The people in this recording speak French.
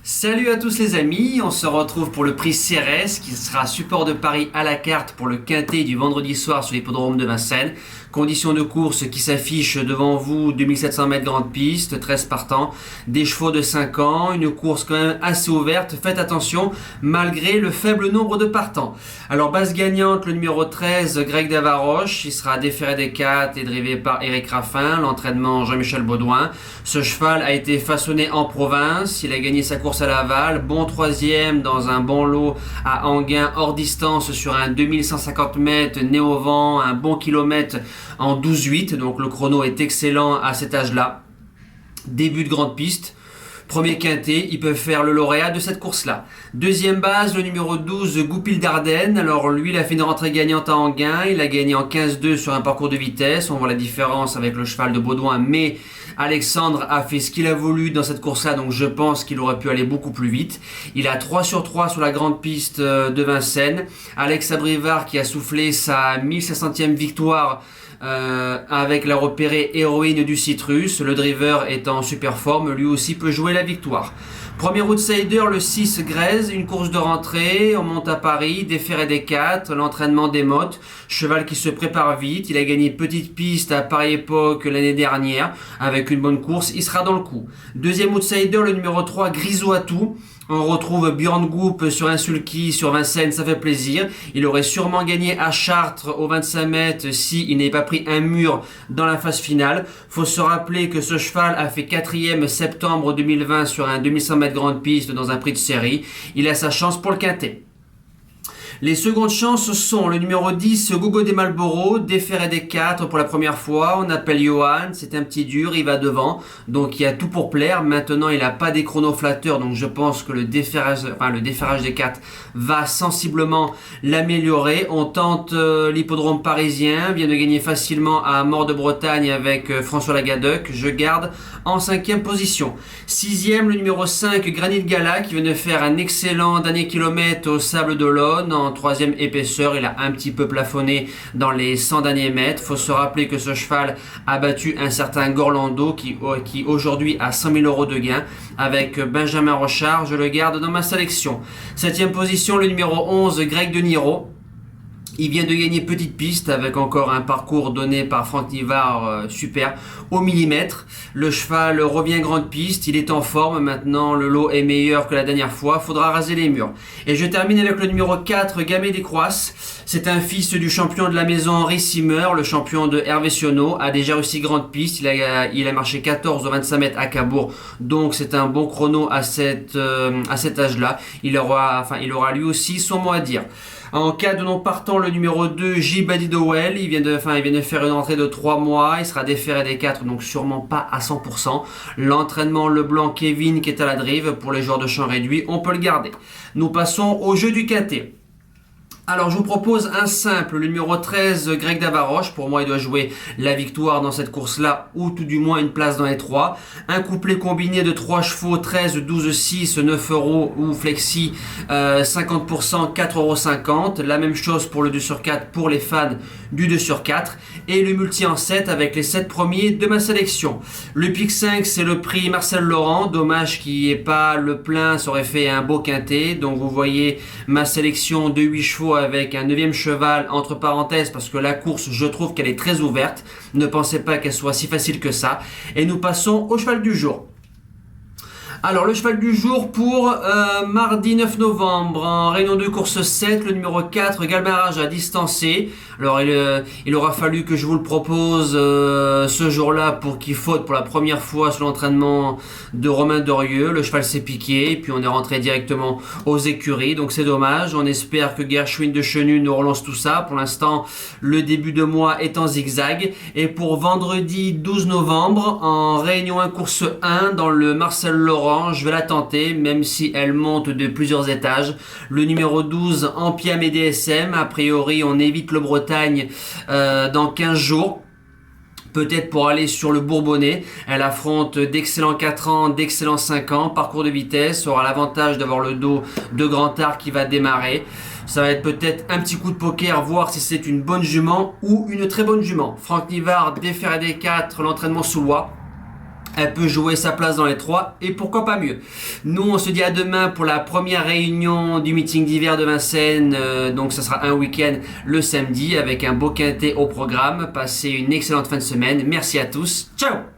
Salut à tous les amis, on se retrouve pour le prix Cérès qui sera support de Paris à la carte pour le quintet du vendredi soir sur l'hippodrome de Vincennes. Conditions de course qui s'affichent devant vous, 2700 mètres grande piste, 13 partants, des chevaux de 5 ans, une course quand même assez ouverte, faites attention malgré le faible nombre de partants. Alors base gagnante, le numéro 13, Greg Davaroche, il sera déféré des 4 et drivé par Éric Raffin, l'entraînement Jean-Michel Baudouin. Ce cheval a été façonné en province, il a gagné sa course à Laval, bon troisième dans un bon lot à Anguin hors distance sur un 2150 mètres, né au vent, un bon kilomètre en 12,8, donc le chrono est excellent à cet âge-là. Début de grande piste, premier quintet, ils peuvent faire le lauréat de cette course-là. Deuxième base, le numéro 12, Goupil d'Ardenne. Alors lui, il a fait une rentrée gagnante à Anguin, il a gagné en 15-2 sur un parcours de vitesse, on voit la différence avec le cheval de Baudouin, mais Alexandre a fait ce qu'il a voulu dans cette course-là, donc je pense qu'il aurait pu aller beaucoup plus vite. Il a 3 sur 3 sur la grande piste de Vincennes. Alex Abrivard qui a soufflé sa 1500e victoire avec la repérée héroïne du Citrus. Le driver est en super forme, lui aussi peut jouer la victoire. Premier outsider, le 6 Grèze, une course de rentrée, on monte à Paris, déféré des 4, l'entraînement des mottes, cheval qui se prépare vite, il a gagné petite piste à pareille époque l'année dernière, avec une bonne course, il sera dans le coup. Deuxième outsider, le numéro 3 Grisou Atout. On retrouve Björn Goop sur un sulky sur Vincennes, ça fait plaisir. Il aurait sûrement gagné à Chartres au 25 mètres s'il n'avait pas pris un mur dans la phase finale. Faut se rappeler que ce cheval a fait 4e septembre 2020 sur un 2100 mètres grande piste dans un prix de série. Il a sa chance pour le quintet. Les secondes chances sont le numéro 10, Gogo des Malboro, déféré des 4 pour la première fois. On appelle Johan, c'est un petit dur, il va devant. Donc il y a tout pour plaire. Maintenant, il n'a pas des chronos flatteurs, donc je pense que le déferrage des 4 va sensiblement l'améliorer. On tente l'hippodrome parisien, vient de gagner facilement à Mort de Bretagne avec François Lagadec. Je garde en 5e position. 6e, le numéro 5, Granit Gala, qui vient de faire un excellent dernier kilomètre au Sable d'Olonne. En 3e épaisseur, il a un petit peu plafonné dans les 100 derniers mètres. Faut se rappeler que ce cheval a battu un certain Gorlando qui aujourd'hui a 100 000 euros de gain avec Benjamin Rochard. Je le garde dans ma sélection. 7e position, le numéro 11, Greg de Niro. Il vient de gagner petite piste avec encore un parcours donné par Franck Nivard super au millimètre. Le cheval revient grande piste, il est en forme maintenant, le lot est meilleur que la dernière fois, faudra raser les murs. Et je termine avec le numéro 4, Gamay des Croisses. C'est un fils du champion de la maison Henri Simmer, le champion de Hervé Sionneau, a déjà réussi grande piste, il a marché 14 au 25 mètres à Cabourg, donc c'est un bon chrono à cet âge-là. Il aura lui aussi son mot à dire. En cas de non partant, le numéro 2, J. Badidowell, il vient de faire une entrée de 3 mois, il sera déféré des 4, donc sûrement pas à 100%. L'entraînement Leblanc Kevin qui est à la drive, pour les joueurs de champ réduit, on peut le garder. Nous passons au jeu du quintet. Alors je vous propose un simple, le numéro 13, Greg Davaroche. Pour moi il doit jouer la victoire dans cette course-là, ou tout du moins une place dans les 3. Un couplet combiné de 3 chevaux, 13, 12, 6, 9 euros ou flexi 50%, 4,50 euros. La même chose pour le 2 sur 4 pour les fans du 2 sur 4. Et le multi en 7 avec les 7 premiers de ma sélection. Le pic 5 c'est le prix Marcel Laurent. Dommage qu'il n'y ait pas le plein, ça aurait fait un beau quintet. Donc vous voyez ma sélection de 8 chevaux avec un 9e cheval entre parenthèses parce que la course je trouve qu'elle est très ouverte, ne pensez pas qu'elle soit si facile que ça. Et nous passons au cheval du jour. Alors le cheval du jour pour mardi 9 novembre en réunion de course 7, le numéro 4 Galmarage à distancer. Alors il aura fallu que je vous le propose ce jour-là pour qu'il faute pour la première fois sur l'entraînement de Romain Dorieux. Le cheval s'est piqué et puis on est rentré directement aux écuries, donc c'est dommage. On espère que Gershwin de Chenu nous relance tout ça. Pour l'instant le début de mois est en zigzag. Et pour vendredi 12 novembre en réunion 1 course 1 dans le Marcel Laurent, je vais la tenter même si elle monte de plusieurs étages. Le numéro 12 Ampiam et DSM, a priori on évite le Bretagne dans 15 jours. Peut-être pour aller sur le Bourbonnais. Elle affronte d'excellents 4 ans, d'excellents 5 ans. Parcours de vitesse, aura l'avantage d'avoir le dos de Grand Art qui va démarrer. Ça va être peut-être un petit coup de poker, voir si c'est une bonne jument ou une très bonne jument. Franck Nivard, déféré des 4, l'entraînement sous loi. Elle peut jouer sa place dans les 3 et pourquoi pas mieux. Nous, on se dit à demain pour la première réunion du meeting d'hiver de Vincennes. Donc, ça sera un week-end le samedi avec un beau quintet au programme. Passez une excellente fin de semaine. Merci à tous. Ciao!